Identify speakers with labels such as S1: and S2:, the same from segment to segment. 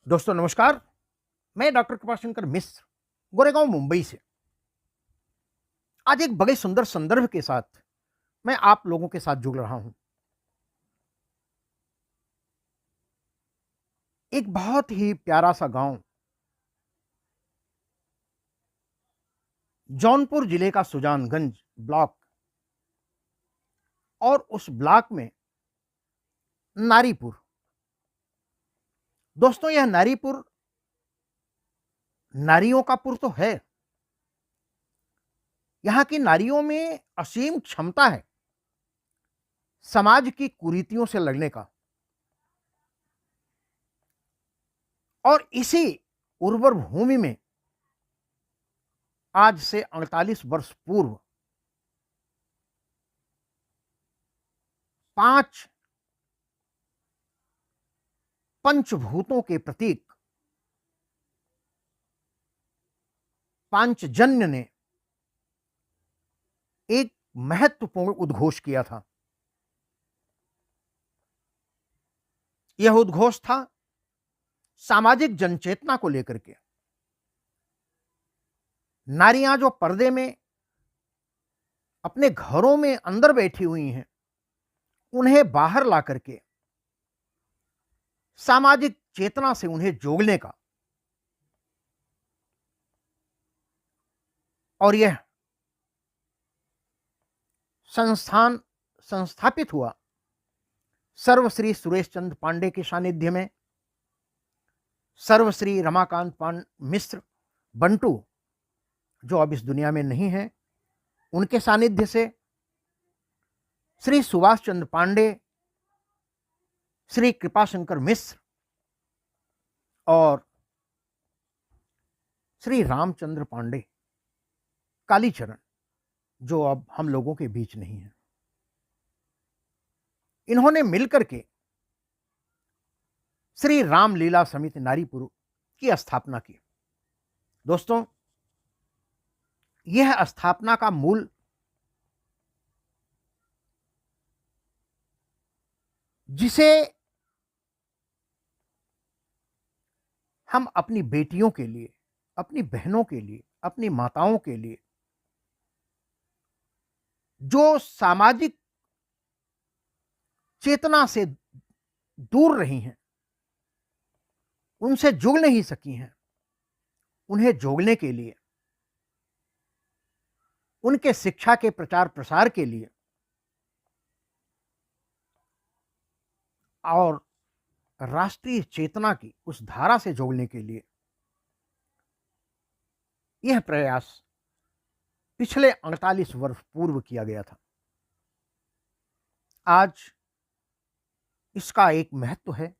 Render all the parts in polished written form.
S1: दोस्तों नमस्कार। मैं डॉक्टर कृपाशंकर मिश्र गोरेगांव मुंबई से आज एक बड़े सुंदर संदर्भ के साथ मैं आप लोगों के साथ जुड़ रहा हूं। एक बहुत ही प्यारा सा गांव जौनपुर जिले का सुजानगंज ब्लॉक और उस ब्लॉक में नारीपुर। दोस्तों यह नारीपुर नारियों का पुर तो है। यहां की नारियों में असीम क्षमता है समाज की कुरीतियों से लड़ने का। और इसी उर्वर भूमि में आज से 48 वर्ष पूर्व 5 पंचभूतों के प्रतीक पांचजन्य ने एक महत्वपूर्ण उद्घोष किया था। यह उद्घोष था सामाजिक जनचेतना को लेकर के। नारियां जो पर्दे में अपने घरों में अंदर बैठी हुई हैं, उन्हें बाहर ला करके सामाजिक चेतना से उन्हें जोड़ने का। और यह संस्थान संस्थापित हुआ सर्वश्री सुरेश चंद्र पांडे के सानिध्य में। सर्वश्री रमाकांत मिश्र बंटू जो अब इस दुनिया में नहीं है, उनके सानिध्य से श्री सुभाष चंद्र पांडे, श्री कृपाशंकर मिश्र और श्री रामचंद्र पांडे कालीचरण जो अब हम लोगों के बीच नहीं है, इन्होंने मिलकर के श्री रामलीला समिति नारीपुर की स्थापना की। दोस्तों यह स्थापना का मूल जिसे हम अपनी बेटियों के लिए, अपनी बहनों के लिए, अपनी माताओं के लिए जो सामाजिक चेतना से दूर रही हैं, उनसे जुड़ नहीं सकी हैं, उन्हें जोड़ने के लिए, उनके शिक्षा के प्रचार प्रसार के लिए और राष्ट्रीय चेतना की उस धारा से जोड़ने के लिए यह प्रयास पिछले 48 वर्ष पूर्व किया गया था। आज इसका एक महत्व है,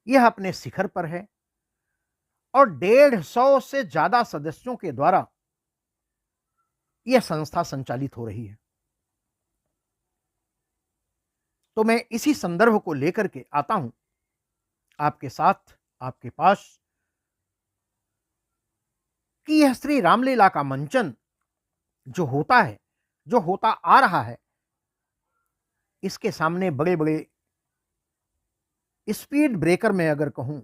S1: यह अपने शिखर पर है और 150 से ज्यादा सदस्यों के द्वारा यह संस्था संचालित हो रही है। तो मैं इसी संदर्भ को लेकर के आता हूं आपके साथ, आपके पास, कि यह श्री रामलीला का मंचन जो होता है, जो होता आ रहा है, इसके सामने बड़े बड़े स्पीड ब्रेकर में अगर कहूं,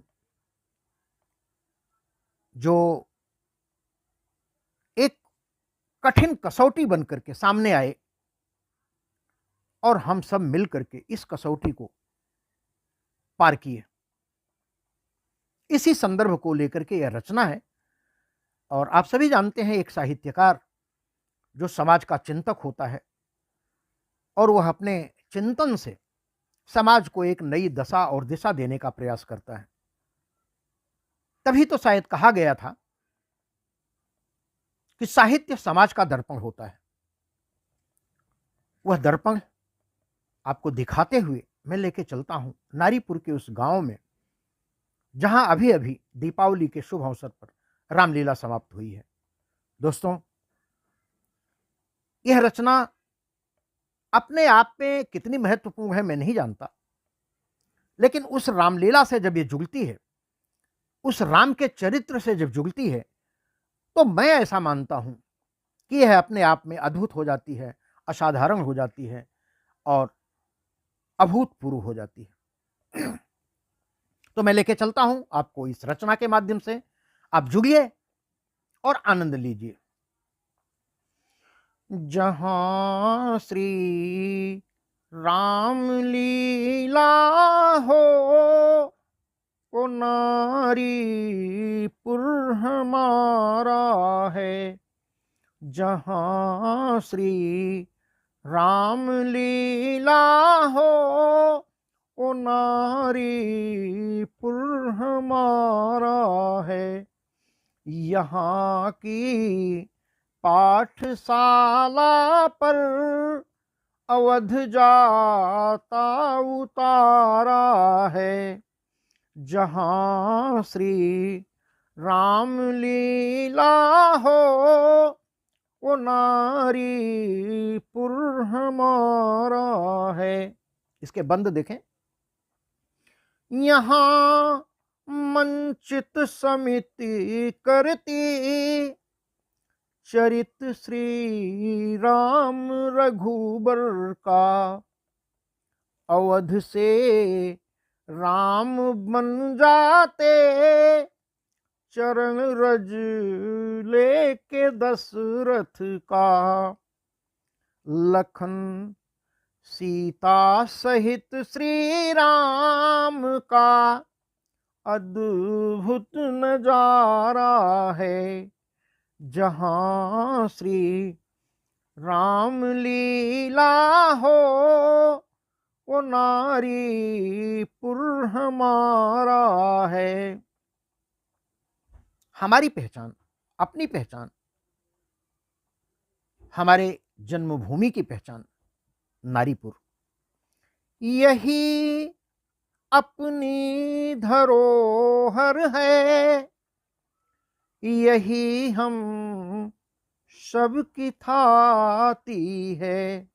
S1: जो एक कठिन कसौटी बनकर के सामने आए और हम सब मिलकर के इस कसौटी को पार किए, इसी संदर्भ को लेकर के यह रचना है। और आप सभी जानते हैं एक साहित्यकार जो समाज का चिंतक होता है और वह अपने चिंतन से समाज को एक नई दशा और दिशा देने का प्रयास करता है। तभी तो शायद कहा गया था कि साहित्य समाज का दर्पण होता है। वह दर्पण आपको दिखाते हुए मैं लेके चलता हूं नारीपुर के उस गांव में, जहां अभी अभी दीपावली के शुभ अवसर पर रामलीला समाप्त हुई है। दोस्तों यह रचना अपने आप में कितनी महत्वपूर्ण है मैं नहीं जानता, लेकिन उस रामलीला से जब ये जुड़ती है, उस राम के चरित्र से जब जुड़ती है, तो मैं ऐसा मानता हूं कि यह अपने आप में अद्भुत हो जाती है, असाधारण हो जाती है और अभूतपूर्व हो जाती है। तो मैं लेके चलता हूं आपको इस रचना के माध्यम से। आप जुड़िए और आनंद लीजिए। जहां श्री राम लीला हो, वो नारीपुर हमारा है। जहां श्री राम लीला हो, वो नारीपुर हमारा है। यहाँ की पाठशाला पर अवध जाता उतारा है। जहाँ श्री राम लीला हो, वो नारीपुर हमारा है। इसके बंद देखें। यहाँ मंचित समिति करती, चरित श्री राम रघुबर का। अवध से राम बन जाते, चरण रज लेके दशरथ का। लखन सीता सहित श्री राम का अद्भुत नजारा है। जहाँ श्री राम लीला हो, वो नारीपुर हमारा है। हमारी पहचान, अपनी पहचान, हमारे जन्मभूमि की पहचान नारीपुर। यही अपनी धरोहर है, यही हम सबकी थाती है।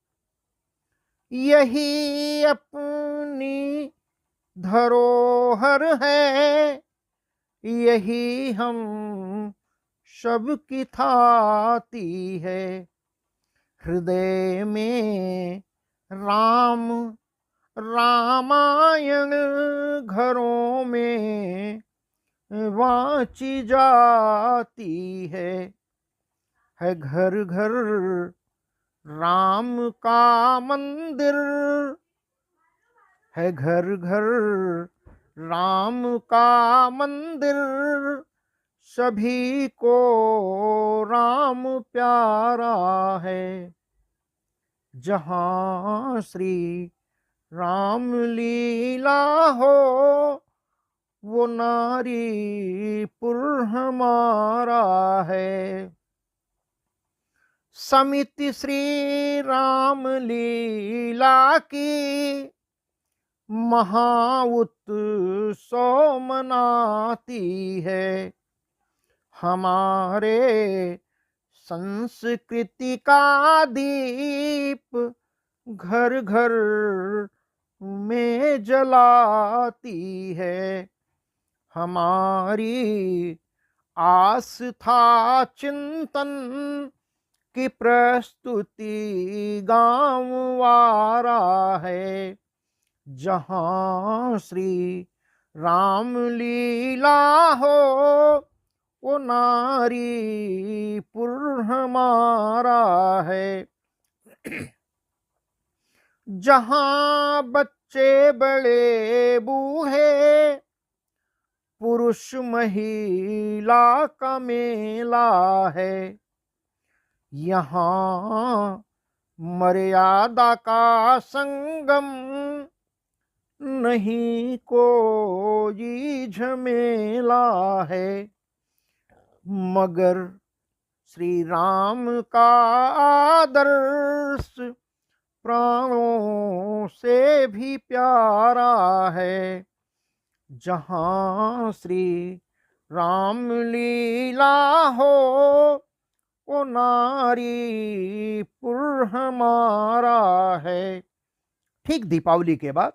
S1: यही अपनी धरोहर है, यही हम सबकी थाती है। हृदय में राम रामायण घरों में वाची जाती है। घर घर राम का मंदिर है, घर घर राम का मंदिर। सभी को राम प्यारा है। जहाँ श्री राम लीला हो, वो नारीपुर हमारा है। समिति श्री राम लीला की महाउत्सव मनाती है। हमारे संस्कृति का दीप घर घर में जलाती है। हमारी आस्था चिंतन की प्रस्तुति गांववारा है। जहाँ श्री राम लीला हो, वो नारीपुर हमारा है। जहाँ बच्चे बड़े बूढ़े, पुरुष महिला का मेला है। यहाँ मर्यादा का संगम, नहीं कोई झमेला है। मगर श्री राम का आदर्श प्राणों से भी प्यारा है। जहाँ श्री राम लीला हो, वो नारीपुर हमारा है। ठीक दीपावली के बाद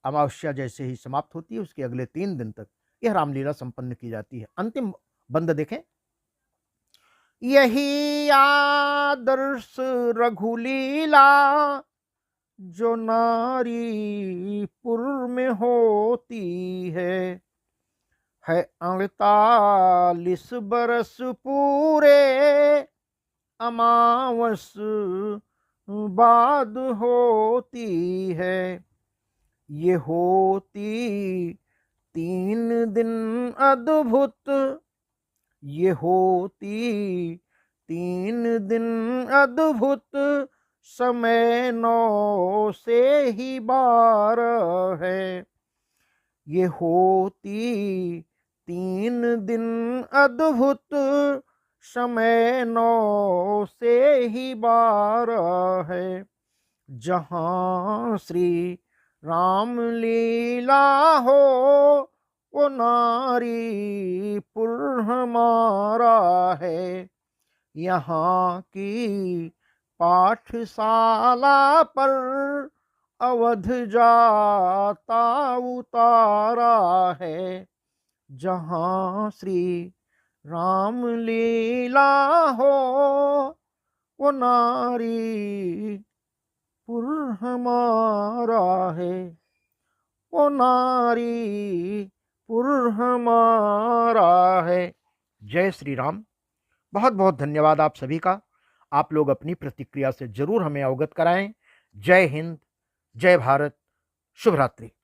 S1: अमावस्या जैसे ही समाप्त होती है, उसके अगले 3 दिन तक यह रामलीला संपन्न की जाती है। अंतिम बंद देखें। यही आदर्श रघुलीला, जो नारीपुर में होती है 48 बरस पूरे अमावस बाद होती है। ये होती 3 दिन अद्भुत, ये होती 3 दिन अद्भुत, समय 9 से ही 12 है। ये होती 3 दिन अद्भुत, समय 9 से ही 12 है। जहाँ श्री राम लीला हो वो नारीपुर हमारा है। यहाँ की पाठशाला पर अवध जाता उतारा है। जहाँ श्री राम लीला हो वो नारीपुर हमारा है, वो नारीपुर हमारा है। जय श्री राम। बहुत बहुत धन्यवाद आप सभी का। आप लोग अपनी प्रतिक्रिया से जरूर हमें अवगत कराएं। जय हिंद, जय भारत, शुभ रात्रि।